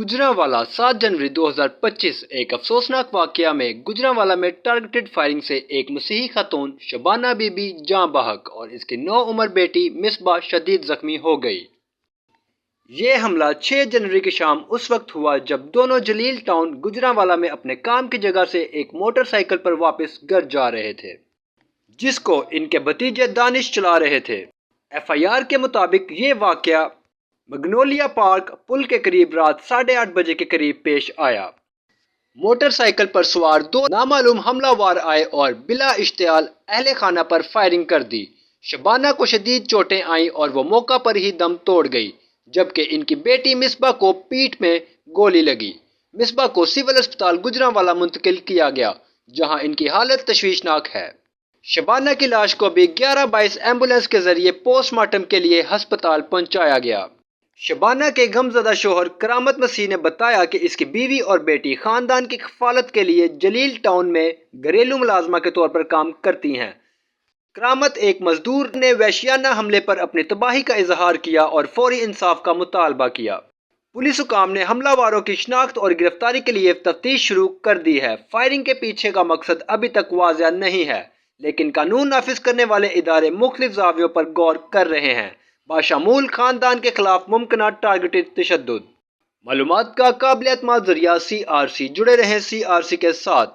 گجرانوالہ 7 جنوری 2025 ایک افسوسناک واقعہ میں گجرانوالہ میں ٹارگٹڈ فائرنگ سے ایک مسیحی خاتون شبانہ بی بی جاں بحق اور اس کی 9 عمر بیٹی مصباح شدید زخمی ہو گئی۔ یہ حملہ 6 جنوری کی شام اس وقت ہوا جب دونوں جلیل ٹاؤن گجرانوالہ میں اپنے کام کی جگہ سے ایک موٹر سائیکل پر واپس گھر جا رہے تھے، جس کو ان کے بھتیجے دانش چلا رہے تھے۔ ایف آئی آر کے مطابق یہ واقعہ مگنولیا پارک پل کے قریب رات 8:30 بجے کے قریب پیش آیا۔ موٹر سائیکل پر سوار 2 نامعلوم حملہ ور آئے اور بلا اشتعال اہل خانہ پر فائرنگ کر دی۔ شبانہ کو شدید چوٹیں آئیں اور وہ موقع پر ہی دم توڑ گئی، جبکہ ان کی بیٹی مصباح کو پیٹھ میں گولی لگی۔ مصباح کو سول اسپتال گجرانوالہ منتقل کیا گیا، جہاں ان کی حالت تشویشناک ہے۔ شبانہ کی لاش کو بھی 1122 ایمبولینس کے ذریعے پوسٹ مارٹم کے لیے ہسپتال پہنچایا گیا۔ شبانہ کے غمزدہ شوہر کرامت مسیح نے بتایا کہ اس کی بیوی اور بیٹی خاندان کی کفالت کے لیے جلیل ٹاؤن میں گھریلو ملازمہ کے طور پر کام کرتی ہیں۔ کرامت ایک مزدور نے وحشیانہ حملے پر اپنی تباہی کا اظہار کیا اور فوری انصاف کا مطالبہ کیا۔ پولیس حکام نے حملہ واروں کی شناخت اور گرفتاری کے لیے تفتیش شروع کر دی ہے۔ فائرنگ کے پیچھے کا مقصد ابھی تک واضح نہیں ہے، لیکن قانون نافذ کرنے والے ادارے مختلف زاویوں پر غور کر رہے ہیں، بشمول خاندان کے خلاف ممکنہ ٹارگٹڈ تشدد۔ معلومات کا قابل اعتماد ذریعہ CRC، جڑے رہیں CRC کے ساتھ۔